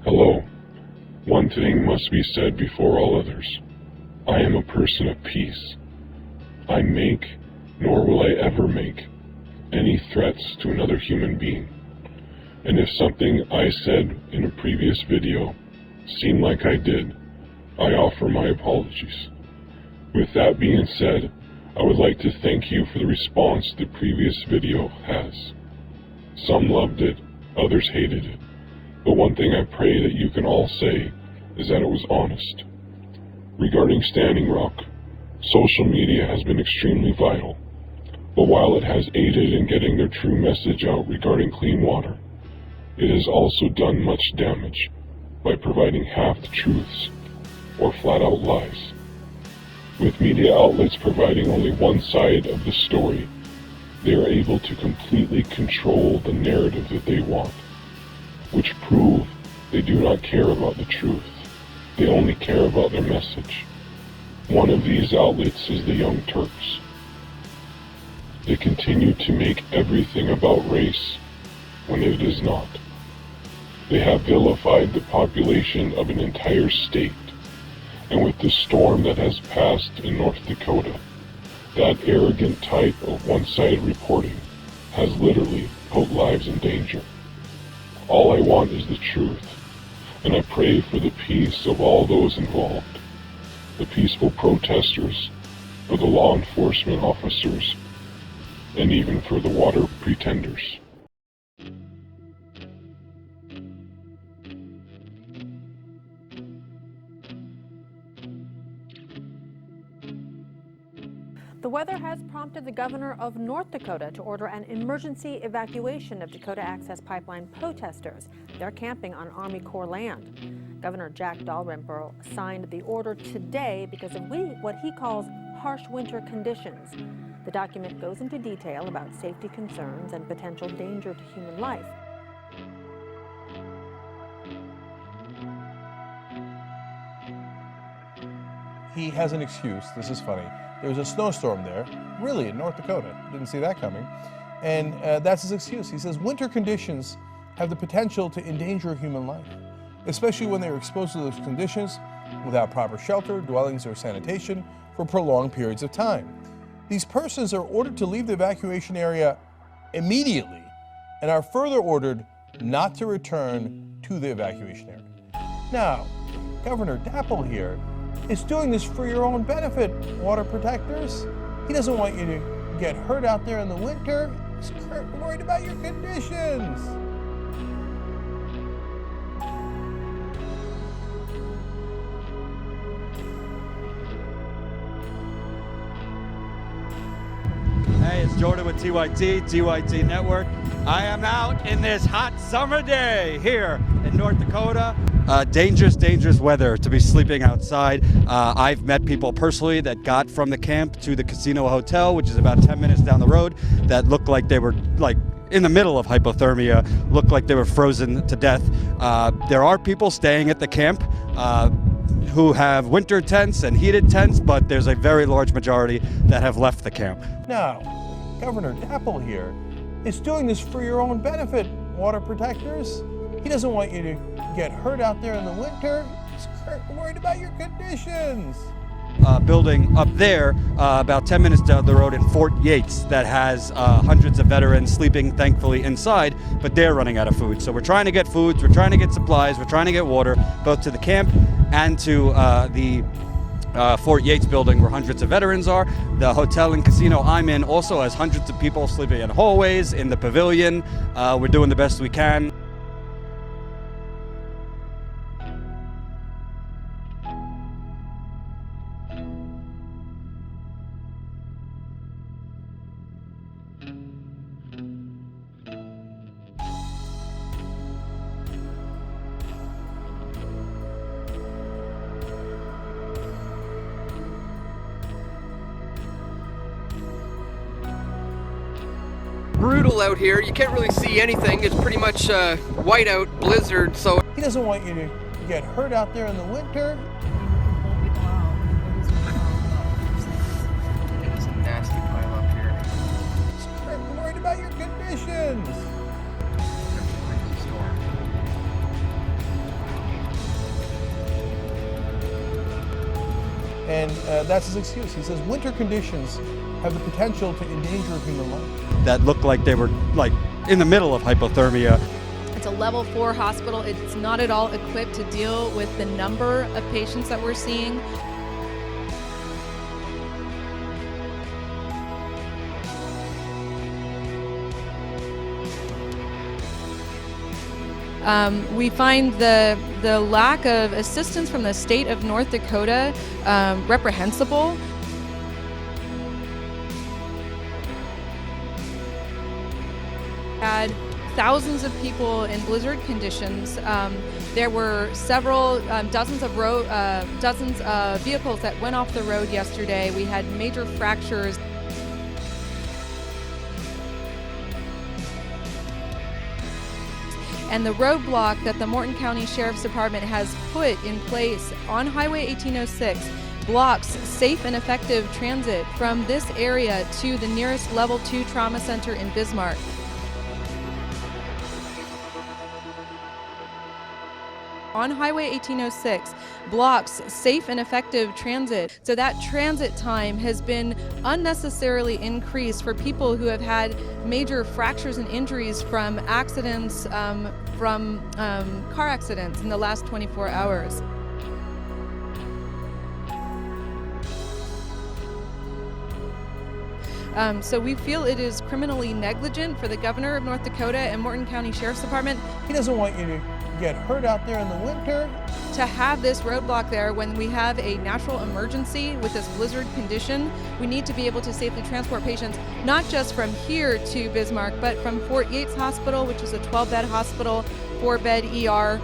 Hello. One thing must be said before all others. I am a person of peace. I make, nor will I ever make, any threats to another human being. And if something I said in a previous video seemed like I did, I offer my apologies. With that being said, I would like to thank you for the response the previous video has. Some loved it, others hated it. But one thing I pray that you can all say is that it was honest. Regarding Standing Rock, social media has been extremely vital. But while it has aided in getting their true message out regarding clean water, it has also done much damage by providing half the truths or flat-out lies. With media outlets providing only one side of the story, they are able to completely control the narrative that they want, which prove they do not care about the truth. They only care about their message. One of these outlets is the Young Turks. They continue to make everything about race when it is not. They have vilified the population of an entire state, and with the storm that has passed in North Dakota, that arrogant type of one-sided reporting has literally put lives in danger. All I want is the truth, and I pray for the peace of all those involved, the peaceful protesters, for the law enforcement officers, and even for the water pretenders. The weather has prompted the governor of North Dakota to order an emergency evacuation of Dakota Access Pipeline protesters. They're camping on Army Corps land. Governor Jack Dalrymple signed the order today because of what he calls harsh winter conditions. The document goes into detail about safety concerns and potential danger to human life. He has an excuse. This is funny. There was a snowstorm there, really, in North Dakota. Didn't see that coming. And that's his excuse. He says winter conditions have the potential to endanger human life, especially when they are exposed to those conditions without proper shelter, dwellings, or sanitation for prolonged periods of time. These persons are ordered to leave the evacuation area immediately and are further ordered not to return to the evacuation area. Now, Governor Dapple here is doing this for your own benefit, water protectors. He doesn't want you to get hurt out there in the winter. He's worried about your conditions. Hey, it's Jordan with TYT Network. I am out in this hot summer day here in North Dakota. Dangerous weather to be sleeping outside. I've met people personally that got from the camp to the casino hotel, which is about 10 minutes down the road, that looked like they were in the middle of hypothermia, looked like they were frozen to death. There are people staying at the camp who have winter tents and heated tents, but there's a very large majority that have left the camp. Now, Governor Dapple here is doing this for your own benefit, water protectors. He doesn't want you to get hurt out there in the winter. He's worried about your conditions. Building up there, about 10 minutes down the road in Fort Yates, that has hundreds of veterans sleeping, thankfully, inside, but they're running out of food. So we're trying to get foods, we're trying to get supplies, we're trying to get water, both to the camp and to the Fort Yates building where hundreds of veterans are. The hotel and casino I'm in also has hundreds of people sleeping in hallways, in the pavilion. We're doing the best we can. Brutal out here. You can't really see anything. It's pretty much whiteout, blizzard, so... He doesn't want you to get hurt out there in the winter. It is a nasty pile up here. He's worried about your conditions. And that's his excuse. He says winter conditions have the potential to endanger human life. That looked like they were like in the middle of hypothermia. It's a level 4 hospital. It's not at all equipped to deal with the number of patients that we're seeing. We find the lack of assistance from the state of North Dakota reprehensible. Had thousands of people in blizzard conditions. There were several dozens of vehicles that went off the road yesterday. We had major fractures. And the roadblock that the Morton County Sheriff's Department has put in place on Highway 1806 blocks safe and effective transit from this area to the nearest Level 2 trauma center in Bismarck. On Highway 1806 blocks safe and effective transit. So that transit time has been unnecessarily increased for people who have had major fractures and injuries from accidents, car accidents in the last 24 hours. So we feel it is criminally negligent for the governor of North Dakota and Morton County Sheriff's Department. He doesn't want you to get hurt out there in the winter. To have this roadblock there when we have a natural emergency with this blizzard condition, we need to be able to safely transport patients, not just from here to Bismarck, but from Fort Yates Hospital, which is a 12-bed hospital, 4-bed ER,